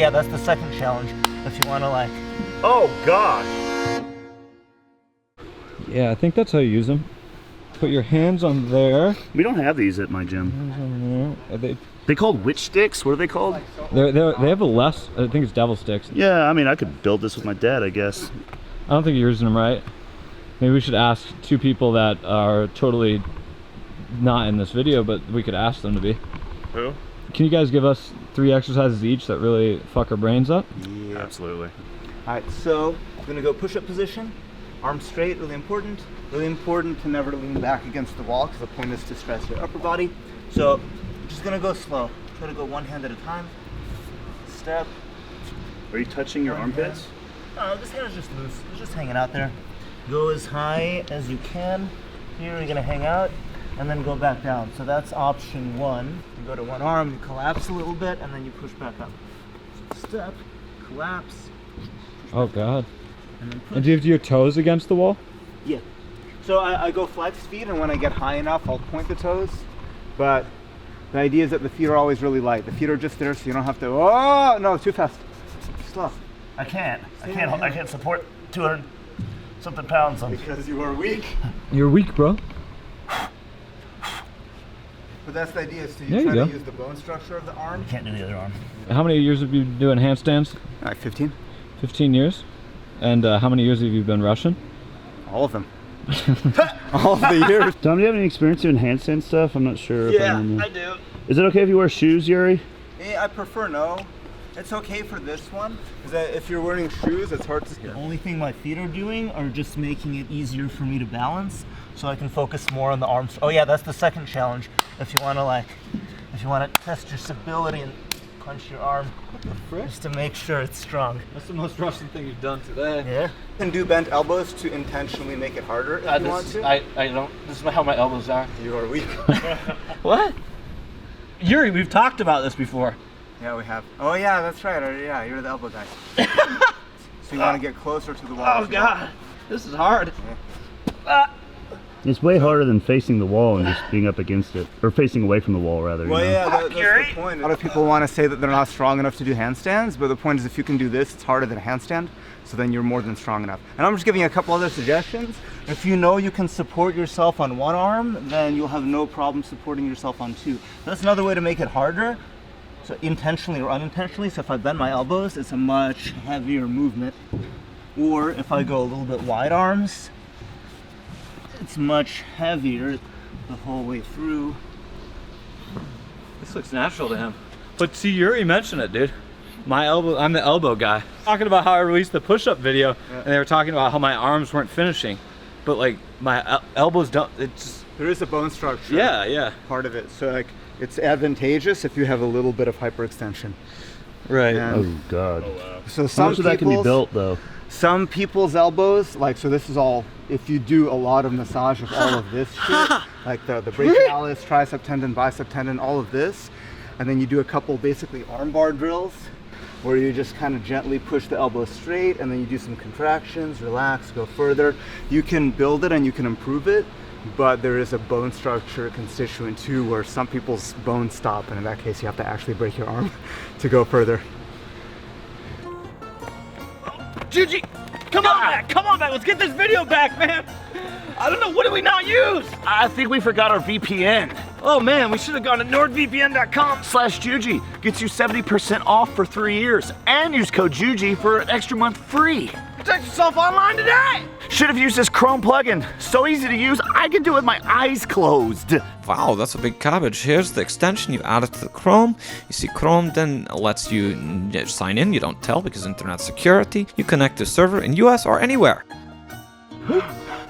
yeah, that's the second challenge. If you want to like... Oh, God. Yeah, I think that's how you use them. Put your hands on there. We don't have these at my gym. Hands on there. Are they called witch sticks? What are they called? they have a less, I think it's devil sticks. Yeah, I mean, I could build this with my dad, I guess. I don't think you're using them right. Maybe we should ask two people that are totally not in this video, but we could ask them to be. Who? Can you guys give us 3 exercises each that really fuck our brains up? Yeah, absolutely. All right, so I'm gonna go push-up position. Arms straight, really important. Really important to never lean back against the wall because the point is to stress your upper body. So I'm just gonna go slow. Try to go one hand at a time. Step. Are you touching your armpits? No, this hand is just loose. It's just hanging out there. Go as high as you can. Here you're gonna hang out and then go back down. So that's option 1. You go to one arm, you collapse a little bit, and then you push back up. So step, collapse. Oh God. And then push. And do you have your toes against the wall? Yeah. So I go flex feet, and when I get high enough, I'll point the toes. But the idea is that the feet are always really light. The feet are just there, so you don't have to. Oh no, too fast. Slow. I can't support 200 something pounds on. Because you are weak. You're weak, bro. But that's the idea, is to There try you to go. use the bone structure of the arm. You can't do the other arm. How many years have you been doing handstands? Like 15. 15 years. And how many years have you been Russian? All of them. All of the years. Tom, do you have any experience doing handstand stuff? I'm not sure. Yeah, I do. Is it okay if you wear shoes, Yuri? I prefer no. It's okay for this one, because if you're wearing shoes, it's hard to... The only thing my feet are doing are just making it easier for me to balance, so I can focus more on the arms. Oh yeah, that's the second challenge. If you want to test your stability and punch your arm, what the frick? Just to make sure it's strong. That's the most Russian thing you've done today. Yeah. You can do bent elbows to intentionally make it harder if you want to. I don't, this is how my elbows are. You are weak. What? Yuri, we've talked about this before. Yeah, we have. Oh yeah, that's right. Yeah, you're the elbow guy. So you want to get closer to the wall. Oh God, this is hard. Yeah. It's way harder than facing the wall and just being up against it. Or facing away from the wall, rather. Well, you know? yeah, that's the point. A lot of people want to say that they're not strong enough to do handstands, but the point is if you can do this, it's harder than a handstand, so then you're more than strong enough. And I'm just giving you a couple other suggestions. If you know you can support yourself on one arm, then you'll have no problem supporting yourself on 2. That's another way to make it harder. So intentionally or unintentionally, so if I bend my elbows, it's a much heavier movement. Or if I go a little bit wide arms, it's much heavier the whole way through. This looks natural to him. But see, Yuri mentioned it, dude. My elbow, I'm the elbow guy. Talking about how I released the push-up video, and they were talking about how my arms weren't finishing. But like, my elbows don't, it's... There is a bone structure. Yeah. Part of it. So like, it's advantageous if you have a little bit of hyperextension. Right. And Oh God. so How some much of that can be built, though? Some people's elbows, like, so this is all, if you do a lot of massage of all of this shit, like the brachialis, tricep tendon, bicep tendon, all of this, and then you do a couple basically arm bar drills where you just kind of gently push the elbow straight, and then you do some contractions, relax, go further. You can build it and you can improve it, but there is a bone structure constituent too where some people's bones stop, and in that case you have to actually break your arm to go further. Juji, come on back, let's get this video back, man. I don't know, what did we not use? I think we forgot our VPN. Oh man, we should have gone to nordvpn.com/Juji. Gets you 70% off for 3 years. And use code Juji for an extra month free. Protect yourself online today. Should have used this Chrome plugin. So easy to use, I can do it with my eyes closed. Wow, that's a big cabbage. Here's the extension, you add it to the Chrome. You see Chrome then lets you sign in, you don't tell because internet security. You connect to a server in US or anywhere.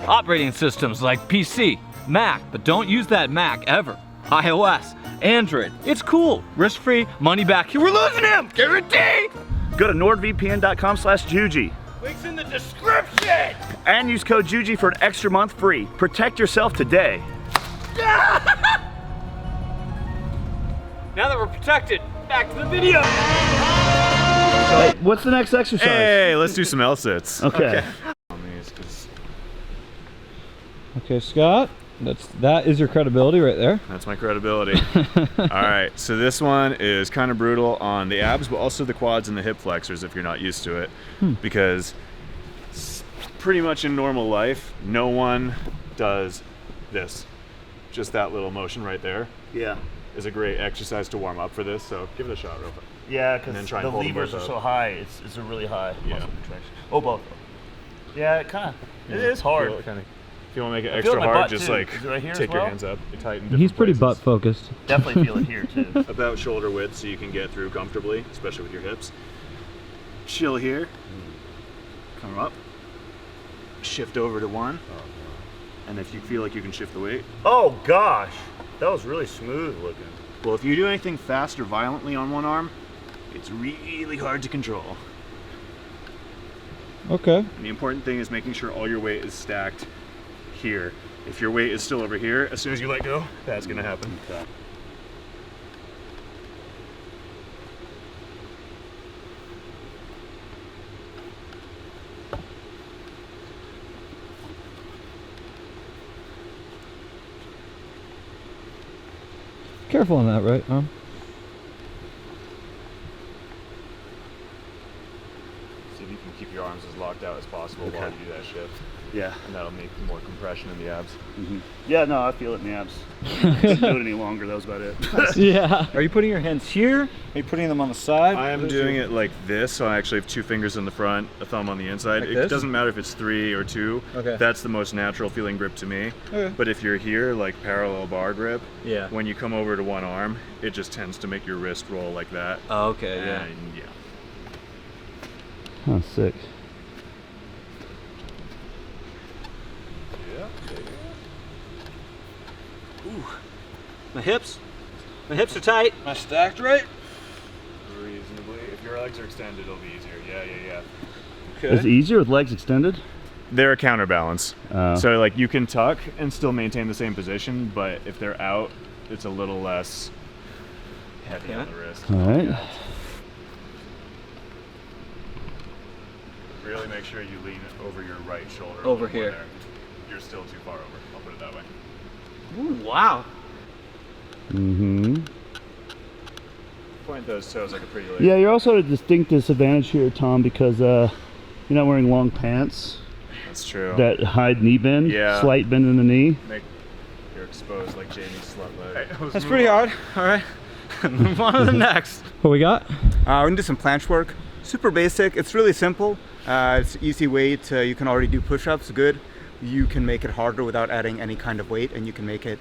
Operating systems like PC, Mac, but don't use that Mac ever. iOS, Android, it's cool, risk-free, money back. We're losing him, guaranteed. Go to nordvpn.com/Juji. Links in the description. And use code Juji for an extra month free. Protect yourself today. Now that we're protected, back to the video. Hey, what's the next exercise? Hey, let's do some L-sits. Okay. Okay, Scott, That is your credibility right there. That's my credibility. All right, so this one is kind of brutal on the abs, but also the quads and the hip flexors if you're not used to it. Because pretty much in normal life, no one does this. Just that little motion right there. Yeah. Is a great exercise to warm up for this, so give it a shot real quick. Yeah, because then try the and hold them levers both are up. so high. It's a really high Yeah. muscle contraction. Oh, both. Yeah, it kind of. It is hard. If you want to make it I feel extra it in my hard, butt, just too. like Is it right here take as your well? hands up. You tighten He's different pretty places. butt focused. Definitely feel it here too. About shoulder width so you can get through comfortably, especially with your hips. Chill here. Come up. Shift over to one. And if you feel like you can shift the weight. Oh gosh, that was really smooth looking. Well, if you do anything fast or violently on one arm, it's really hard to control. Okay. And the important thing is making sure all your weight is stacked here. If your weight is still over here, as soon as you let go, that's gonna happen. Okay. Careful on that right arm. See if you can keep your arms as locked out as possible while you do that shift. Yeah. And that'll make more compression in the abs. Yeah, no, I feel it in the abs. Didn't do it any longer. That was about it. Yeah. Are you putting your hands here? Are you putting them on the side? I am doing it like this, so I actually have 2 fingers in the front, a thumb on the inside. Like It this? doesn't matter if it's 3 or 2. Okay. That's the most natural feeling grip to me. Okay. But if you're here, like parallel bar grip, Yeah. when you come over to one arm, it just tends to make your wrist roll like that. Oh, okay, yeah. And yeah. Oh, sick. My hips are tight. Am I stacked right? Reasonably. If your legs are extended, it'll be easier. Yeah. Okay. Is it easier with legs extended? They're a counterbalance. Oh. So like you can tuck and still maintain the same position, but if they're out, it's a little less heavy on the wrist. All right. Really make sure you lean over your right shoulder. a Over little more here. there. You're still too far over. I'll put it that way. Ooh, wow. Mm-hmm. Point those toes like a pretty lady. Yeah, you're also at a distinct disadvantage here, Tom, because you're not wearing long pants That's true. that hide knee bend. Yeah. Slight bend in the knee. You're exposed like Jamie's slut leg. That's pretty hard. All right. Move on to the next. What we got? We're gonna do some planche work. Super basic. It's really simple. It's easy weight. You can already do push-ups. Good. You can make it harder without adding any kind of weight, and you can make it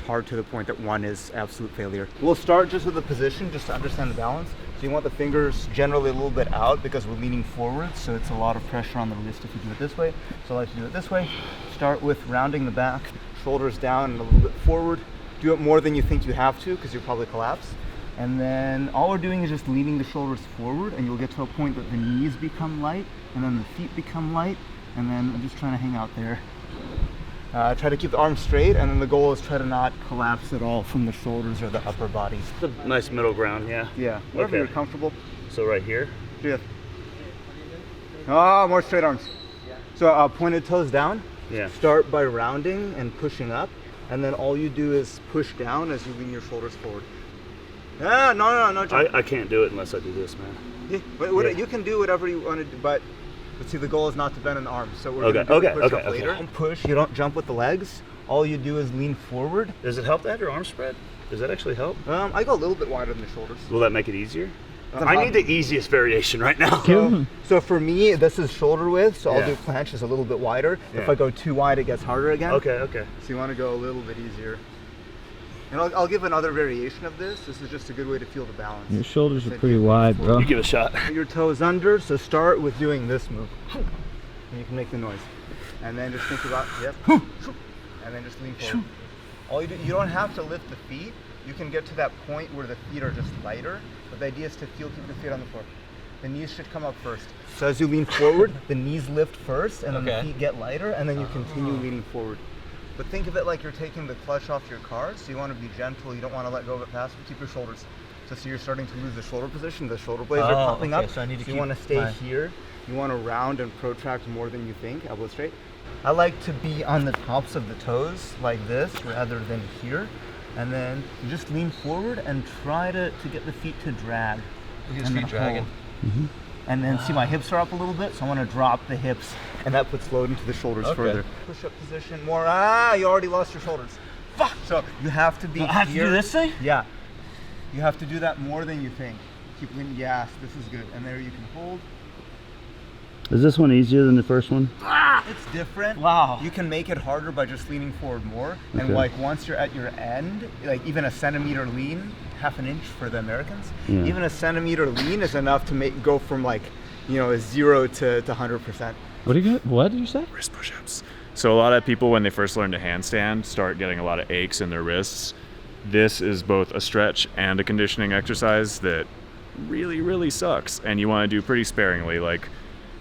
hard to the point that one is absolute failure. We'll start just with the position, just to understand the balance. So you want the fingers generally a little bit out because we're leaning forward, so it's a lot of pressure on the wrist if you do it this way. So I like to do it this way. Start with rounding the back, shoulders down and a little bit forward. Do it more than you think you have to because you'll probably collapse. And then all we're doing is just leaning the shoulders forward, and you'll get to a point that the knees become light and then the feet become light, and then I'm just trying to hang out there. Try to keep the arms straight, and then the goal is try to not collapse at all from the shoulders or the upper body. Nice middle ground, yeah. Yeah, wherever Okay. you're comfortable. So right here. Yeah. Ah, more straight arms. So pointed toes down. Yeah. Start by rounding and pushing up, and then all you do is push down as you lean your shoulders forward. Ah, no, jump. I can't do it unless I do this, man. Yeah, but you can do whatever you want to do, but see, the goal is not to bend in the arms. So we're Okay, gonna do okay, the push-up okay, okay. later. Don't push. You don't jump with the legs. All you do is lean forward. Does it help to have your arms spread? Does that actually help? I go a little bit wider than the shoulders. Will that make it easier? I need the easiest variation right now. So for me, this is shoulder width, so I'll Yeah. do planches a little bit wider. If Yeah. I go too wide, it gets harder again. Okay. So you want to go a little bit easier. And I'll give another variation of this. This is just a good way to feel the balance. Your shoulders are pretty wide, bro. You give it a shot. Your toes under, so start with doing this move. And you can make the noise. And then just think about, yep. And then just lean forward. All you do, you don't have to lift the feet. You can get to that point where the feet are just lighter, but the idea is to keep the feet on the floor. The knees should come up first. So as you lean forward, the knees lift first, and then the feet get lighter, and then you continue leaning forward. But think of it like you're taking the clutch off your car, so you want to be gentle, you don't want to let go of it fast, but keep your shoulders. So you're starting to lose the shoulder position, the shoulder blades are popping up, so I need to you want to stay here. You want to round and protract more than you think, elbow straight. I like to be on the tops of the toes like this rather than here. And then you just lean forward and try to get the feet to drag. Look at his And feet then dragging. hold. And then see my hips are up a little bit, so I want to drop the hips, and that puts load into the shoulders further. Push-up position more. You already lost your shoulders. Fuck! So you have to be I have to do this thing? Yeah. You have to do that more than you think. Keep leaning, yes, this is good. And there you can hold. Is this one easier than the first one? It's different. Wow. You can make it harder by just leaning forward more. And Okay. like once you're at your end, like even a centimeter lean, half an inch for the Americans, Yeah. even a centimeter lean is enough to go from like, you know, 0 to 100%. What did you say? Wrist push-ups. So a lot of people, when they first learn to handstand, start getting a lot of aches in their wrists. This is both a stretch and a conditioning exercise that really, really sucks. And you want to do pretty sparingly, like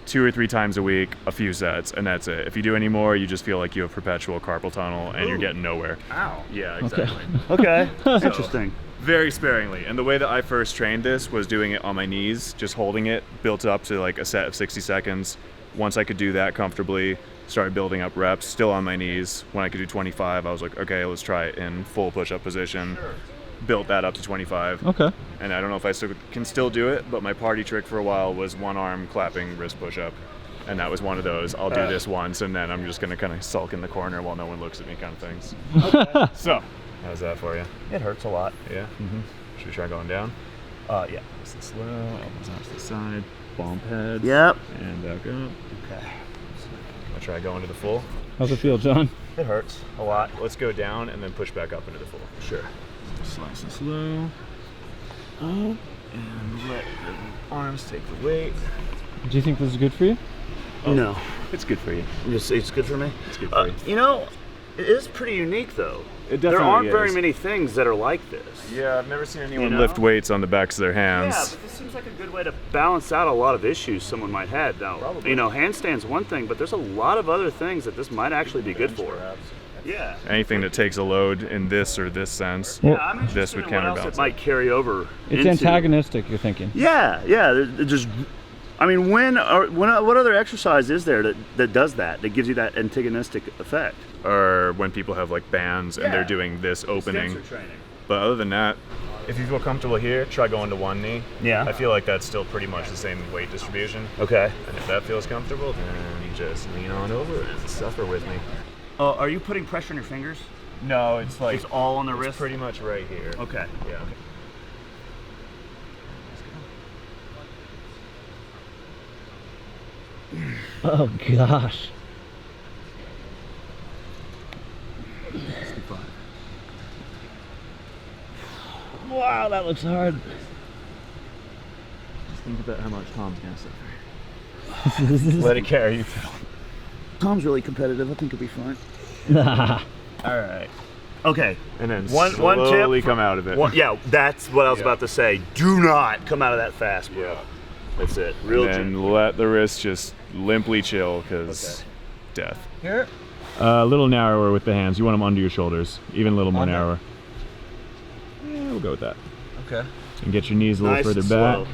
2 or 3 times a week, a few sets, and that's it. If you do any more, you just feel like you have perpetual carpal tunnel and you're getting nowhere. Ow. Yeah, exactly. Okay, interesting. Very sparingly. And the way that I first trained this was doing it on my knees, just holding it, built up to like a set of 60 seconds. Once I could do that comfortably, started building up reps, still on my knees. When I could do 25, I was like, okay, let's try it in full push-up position. Built that up to 25. Okay. And I don't know if I can still do it, but my party trick for a while was one arm clapping wrist push-up. And that was one of those, I'll do this once and then I'm just gonna kind of sulk in the corner while no one looks at me kind of things. So, how's that for you? It hurts a lot. Yeah? Should we try going down? Yeah. Nice and slow, elbows out to the side, bump heads. Yep. And back up. Okay. I'll try going to the full. How's it feel, John? It hurts a lot. Let's go down and then push back up into the full. Sure. Just nice and slow. Up and let the arms take the weight. Do you think this is good for you? No. It's good for you. It's good for me? It's good for you. You know, it is pretty unique though. It There definitely aren't very is. many things that are like this. Yeah, I've never seen anyone know? lift weights on the backs of their hands. Yeah, but this seems like a good way to balance out a lot of issues someone might have. Now, you know, handstand's one thing, but there's a lot of other things that this might actually be good for. Yeah. Anything that takes a load in this or this sense, Yeah, I'm interested this would in what else counterbalance it might carry over. It's into. antagonistic, you're thinking. Yeah, yeah. Just, I mean, what other exercise is there that does that gives you that antagonistic effect? or when people have like bands and they're doing this opening. But other than that, if you feel comfortable here, try going to one knee. Yeah. I feel like that's still pretty much the same weight distribution. Okay. And if that feels comfortable, then just lean on over and suffer with me. Are you putting pressure on your fingers? No, it's like It's all on the it's wrist? pretty much right here. Okay. Yeah. Oh gosh. Wow, that looks hard. Just think about how much Tom's gonna suffer. Let it carry you. Tom's really competitive. I think it'll be fine. All right. Okay. And then One slowly tip. come out of it. Yeah, that's what I was Yeah. about to say. Do not come out of that fast, bro. Yeah. That's it. Real And gentle. then let the wrist just limply chill, because death. Here. A little narrower with the hands. You want them under your shoulders, even a little more Under? narrower. Yeah, we'll go with that. Okay. And get your knees a little Nice further and back. slow.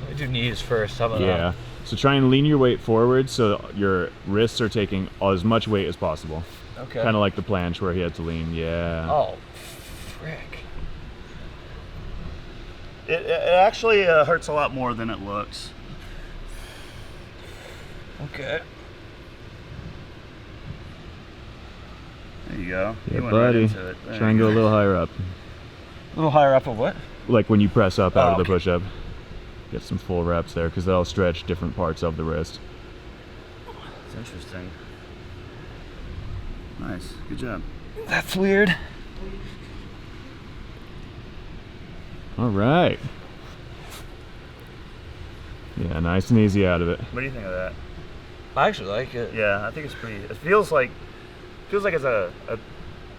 Let me do knees first. How about Yeah. So try and lean your weight forward so your wrists are taking as much weight as possible. Okay. Kind of like the planche where he had to lean. Yeah. Oh, frick. It actually hurts a lot more than it looks. Okay. There you go. Yeah, You went right buddy. into it. There Try and you go a little higher up. A little higher up of what? Like when you press up out of the okay. push-up. Get some full reps there, because that'll stretch different parts of the wrist. It's interesting. Nice. Good job. That's weird. All right. Yeah, nice and easy out of it. What do you think of that? I actually like it. Yeah, I think it's pretty. It feels like it's a.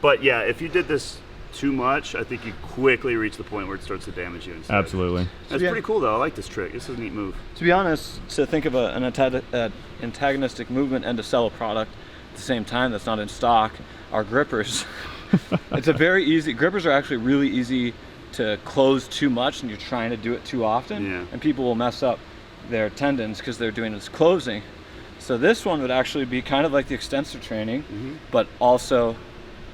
But yeah, if you did this too much, I think you quickly reach the point where it starts to damage you. Instead. Absolutely. That's pretty cool though. I like this trick. This is a neat move. To be honest, to think of an antagonistic movement and to sell a product at the same time that's not in stock are grippers. It's a very easy, grippers are actually really easy to close too much and you're trying to do it too often. Yeah. And people will mess up their tendons because they're doing this closing. So this one would actually be kind of like the extensor training, but also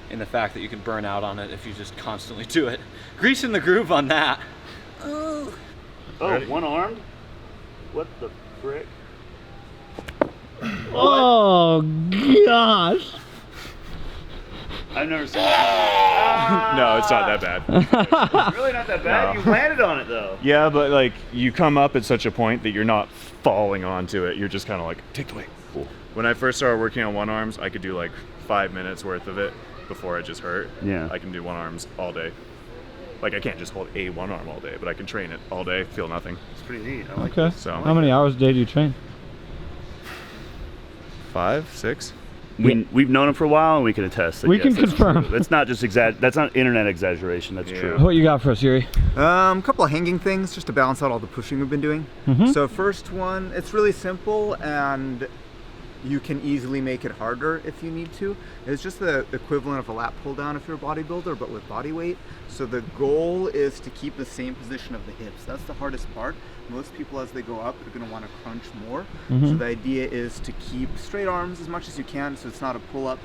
in the fact that you can burn out on it if you just constantly do it. Greasing the groove on that. Oh, one armed? What the frick? Oh gosh. I've never seen that. No, it's not that bad. It's really not that bad. No. You landed on it though. Yeah, but like you come up at such a point that you're not falling onto it. You're just kind of like, take the weight. Cool. When I first started working on one arms, I could do like 5 minutes worth of it before it just hurt. Yeah. I can do one arms all day. Like I can't just hold a one arm all day, but I can train it all day, feel nothing. It's pretty neat. I like Okay. this. So How many hours a day do you train? 5, 6. We've known him for a while, and we can attest. That We yes, can that's confirm. true. That's not just that's not internet exaggeration. That's true. What you got for us, Yuri? A couple of hanging things just to balance out all the pushing we've been doing. So first one, it's really simple and you can easily make it harder if you need to. It's just the equivalent of a lat pull down if you're a bodybuilder, but with body weight. So the goal is to keep the same position of the hips. That's the hardest part. Most people as they go up are going to want to crunch more. So the idea is to keep straight arms as much as you can, so it's not a pull up,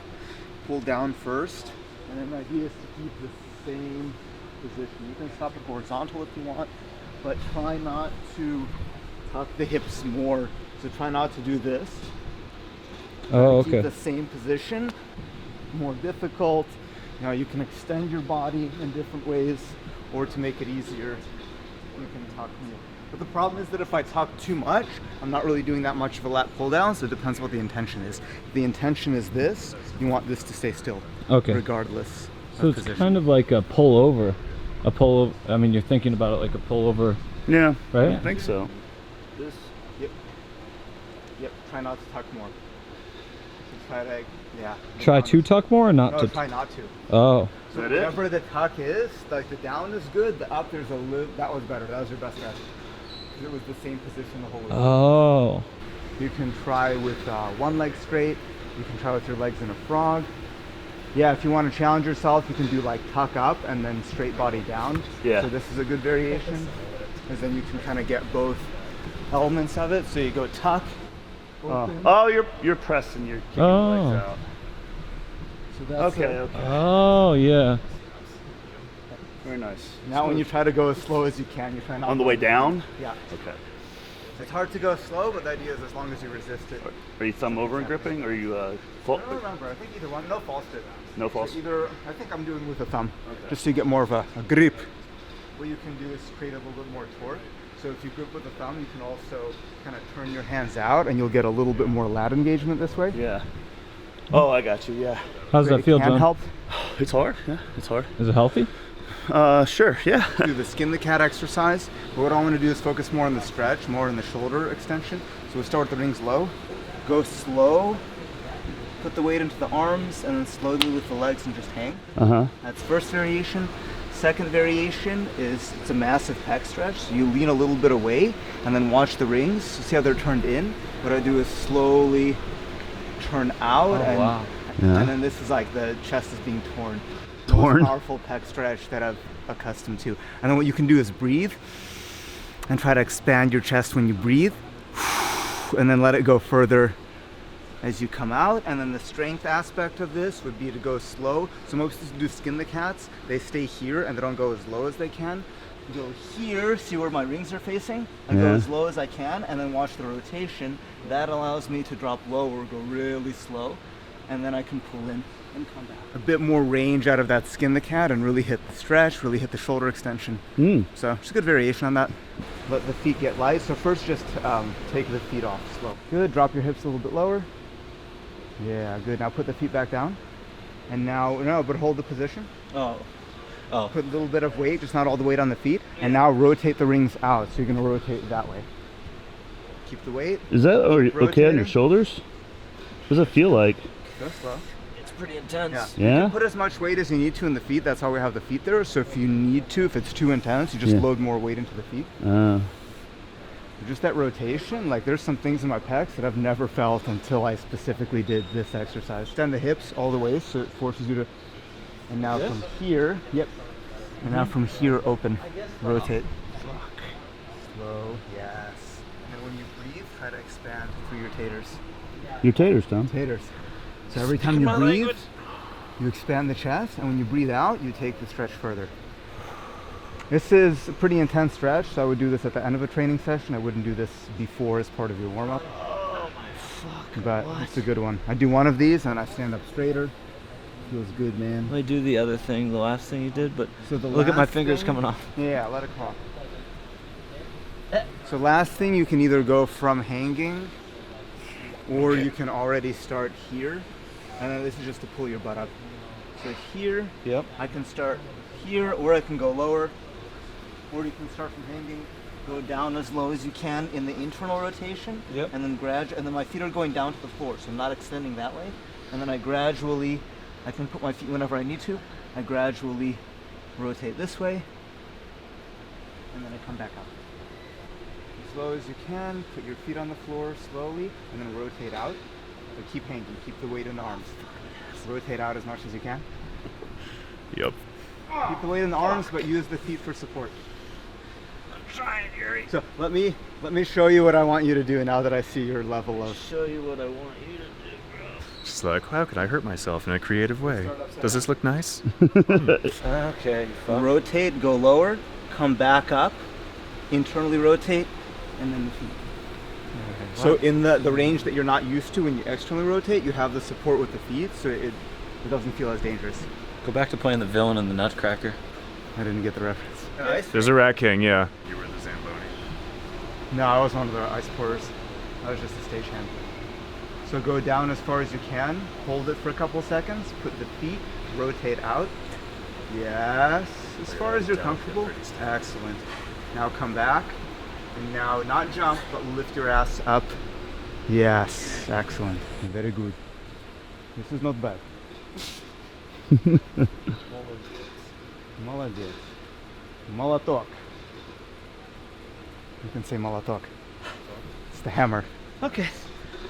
pull down first. And then the idea is to keep the same position. You can stop it horizontal if you want, but try not to tuck the hips more. So try not to do this. Oh, Keep okay. the same position. More difficult. You know, you can extend your body in different ways, or to make it easier, you can tuck more. But the problem is that if I tuck too much, I'm not really doing that much of a lat pull down, so it depends what the intention is. If the intention is this, you want this to stay still, Okay. regardless So of it's position. kind of like a pull over. A pull over. I mean, you're thinking about it like a pull over, Yeah, right? I think so. This, yep, try not to tuck more. So try to, yeah. Try to tuck more or not No, to? try not to. Oh. So Is that it? whatever the tuck is, like the down is good, the up there's a little, that was better, that was your best bet. 'Cause it was the same position the whole way. Oh. You can try with one leg straight, you can try with your legs in a frog. Yeah, if you want to challenge yourself, you can do like tuck up and then straight body down. Yeah. So this is a good variation, because then you can kind of get both elements of it. So you go tuck, open. Oh, you're pressing, you're kicking the legs out. So that's Okay, it. okay. Oh, yeah. Very nice. Now when you try to go as slow as you can, you try not On the to- way down? Yeah. Okay. It's hard to go slow, but the idea is as long as you resist it. Are you thumb over and gripping, or are you full? I don't remember. I think either one. No false dip. No false? So either, I think I'm doing with a thumb, just to get more of a grip. What you can do is create a little bit more torque. So if you grip with the thumb, you can also kind of turn your hands out, and you'll get a little bit more lat engagement this way. Yeah. Oh, I got you. Yeah. How's that feel, It can John? help. It's hard. Yeah, it's hard. Is it healthy? Sure. Yeah. Do the skin the cat exercise. But what I want to do is focus more on the stretch, more on the shoulder extension. So we'll start with the rings low. Go slow. Put the weight into the arms, and then slowly with the legs and just hang. That's first variation. Second variation is it's a massive pec stretch. So you lean a little bit away and then watch the rings. So see how they're turned in? What I do is slowly turn out. wow. And then this is like the chest is being torn. Torn? Most powerful pec stretch that I've accustomed to. And then what you can do is breathe and try to expand your chest when you breathe. And then let it go further as you come out. And then the strength aspect of this would be to go slow. So most people do skin the cats. They stay here and they don't go as low as they can. Go here, see where my rings are facing, and go as low as I can, and then watch the rotation. That allows me to drop lower, go really slow, and then I can pull in and come back. A bit more range out of that skin the cat and really hit the stretch, really hit the shoulder extension. So just a good variation on that. Let the feet get light. So first just take the feet off slow. Good, drop your hips a little bit lower. Yeah, good. Now put the feet back down. And now, no, but hold the position. Put a little bit of weight, just not all the weight on the feet. And now rotate the rings out. So you're gonna rotate that way. Keep the weight. Is that okay on your Rotating. shoulders? What does it feel like? Go slow. It's pretty intense. Yeah? Put as much weight as you need to in the feet. That's how we have the feet there. So if you need to, if it's too intense, you just load more weight into the feet. Just that rotation, like there's some things in my pecs that I've never felt until I specifically did this exercise. Extend the hips all the way so it forces you to, and now from here, and now from here open, rotate. Slow, yes. And then when you breathe, try to expand through your taters. Your taters, Tom. Taters. So every time you breathe, you expand the chest, and when you breathe out, you take the stretch further. This is a pretty intense stretch, so I would do this at the end of a training session. I wouldn't do this before as part of your warm-up. Oh my fuck. But it's a good one. I do one of these, and I stand up straighter. Feels good, man. Let me do the other thing, the last thing you did, but So the look at my last fingers thing- coming off. Yeah, let it come. So last thing, you can either go from hanging, or you can already start here. And then this is just to pull your butt up. So here, Yep. I can start here, or I can go lower, or you can start from hanging, go down as low as you can in the internal rotation, Yep. and then and then my feet are going down to the floor, so I'm not extending that way. And then I can put my feet whenever I need to. I gradually rotate this way, and then I come back up. As slow as you can, put your feet on the floor slowly, and then rotate out. But keep hanging, keep the weight in the arms. Rotate out as much as you can. Yep. Keep the weight in the arms, but use the feet for support. I'm trying, Yuri. So let me show you what I want you to do now that I see your level of. Show you what I want you to do, bro. Just like, how could I hurt myself in a creative way? Does this look nice? Okay. Fuck. Rotate, go lower, come back up, internally rotate, and then the feet. So in the range that you're not used to when you externally rotate, you have the support with the feet, so it doesn't feel as dangerous. Go back to playing the villain in the Nutcracker. I didn't get the reference. There's a Rat King, yeah. You were the Zamboni. No, I was one of the ice pourers. I was just a stagehand. So go down as far as you can, hold it for a couple seconds, put the feet, rotate out. Yes, as far as you're comfortable. Excellent. Now come back. And now not jump, but lift your ass up. Yes, excellent. Very good. This is not bad. Молодец. Молоток. You can say молоток. It's the hammer. Okay.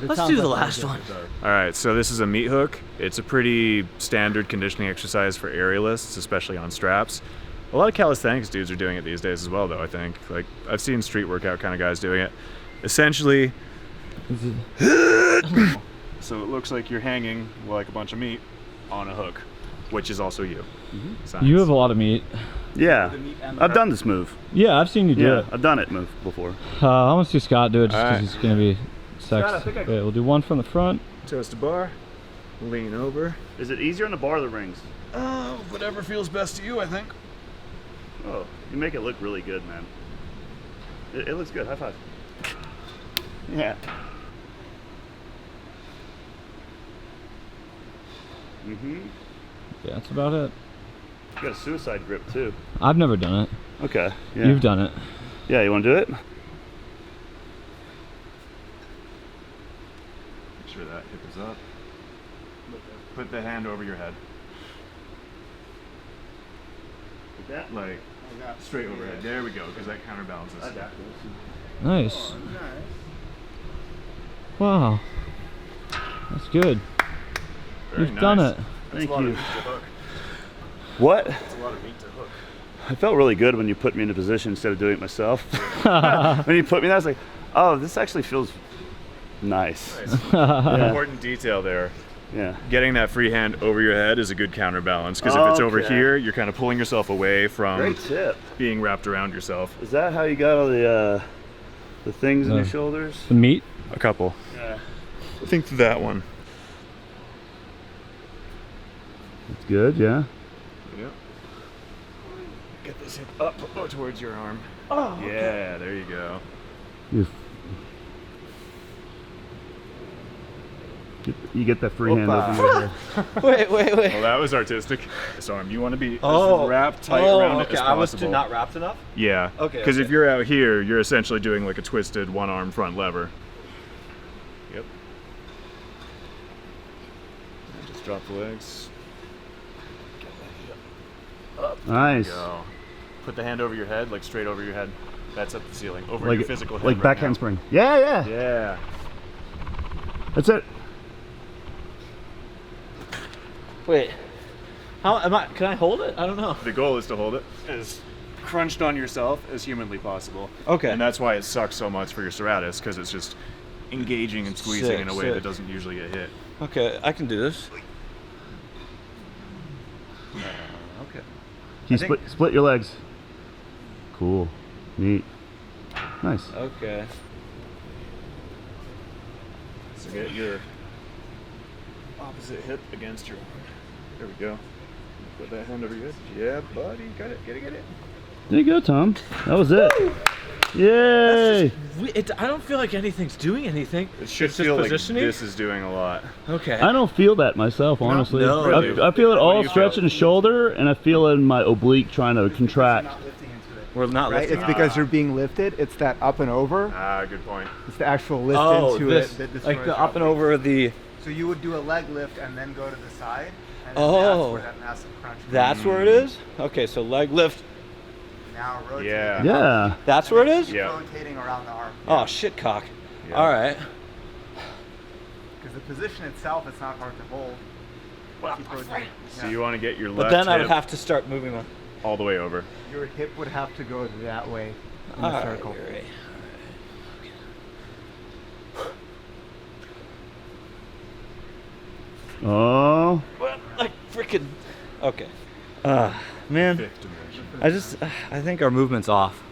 It Let's sounds do the like last one. All right, so this is a meat hook. It's a pretty standard conditioning exercise for aerialists, especially on straps. A lot of calisthenics dudes are doing it these days as well, though, I think. Like, I've seen street workout kind of guys doing it. Essentially, so it looks like you're hanging like a bunch of meat on a hook, which is also you. Science. You have a lot of meat. Yeah, I've done this move. Yeah, I've seen you do Yeah, it. I've done it before. I'm gonna see Scott do it just because Alright. he's gonna be Scott, I sexy. think I- Okay, we'll do one from the front. Toast a bar, lean over. Is it easier on the bar or the rings? Whatever feels best to you, I think. Oh, you make it look really good, man. It looks good. High five. Yeah. Mm-hmm. Yeah, that's about it. You got a suicide grip too. I've never done it. Okay. Yeah. You've done it. Yeah, you want to do it? Make sure that hip is up. Put the hand over your head. Like that? Like, straight overhead. There we go, because that counterbalances. Nice. Wow. That's good. Very You've done nice. it. Thank a lot you. of meat to hook. What? It's a lot of meat to hook. I felt really good when you put me in a position instead of doing it myself. When you put me there, I was like, oh, this actually feels nice. Yeah. Important detail there. Yeah. Getting that free hand over your head is a good counterbalance, because if it's over Okay. here, you're kind of pulling yourself away from Great tip. being wrapped around yourself. Is that how you got all the things in No. your shoulders? The meat. A couple. Yeah. I think that one. It's good, yeah. Yep. Get this hip up towards your arm. Oh, yeah, there you go. You get that free hand Opa. over your head. Wait. Well, that was artistic. This arm, you want to be as wrapped tight oh, around it okay. as I was possible. not wrapped enough. Yeah. Okay, Because if okay. you're out here, you're essentially doing like a twisted one-arm front lever. Yep. And just drop the legs. Nice. Go. Put the hand over your head, like straight over your head. That's at the ceiling. Over Like your physical head. like right back now. handspring. Yeah, yeah. Yeah. That's it. Wait. How am I? Can I hold it? I don't know. The goal is to hold it as crunched on yourself as humanly possible. Okay. And that's why it sucks so much for your serratus, because it's just engaging and squeezing in a way sick. that doesn't usually get hit. Okay, I can do this. Okay. Can you split your legs? Cool. Neat. Nice. Okay. So get your opposite hip against your arm. There we go. Put that hand over your head. Yeah, buddy. Got it. Get it. There you go, Tom. That was it. Yay! I don't feel like anything's doing anything. It should It's just feel like positioning? this is doing a lot. Okay. I don't feel that myself, honestly. no, really. I feel it What do all you stretching the shoulder, and I feel it in my oblique trying to contract. We're not Right? lifting. It's because you're being lifted. It's that up and over. Ah, good point. It's the actual lift Oh, into this, it. That like destroys the up and your over the. So you would do a leg lift and then go to the side. And then Oh. that's where that massive crunch comes. That's where it is. Okay, so leg lift. Now rotating. Yeah. Yeah. That's where it is. Yeah. Rotating around the arm. Oh shit, cock. Yeah. All right. Because the position itself, it's not hard to hold. Keep rotating. So Yeah. you want to get your But left then I would hip have to start moving my. all the way over. Your hip would have to go that way in All the right, circle. you're right. Oh. What? Like freaking. Okay. Man, Fifth dimension. I think our movement's off.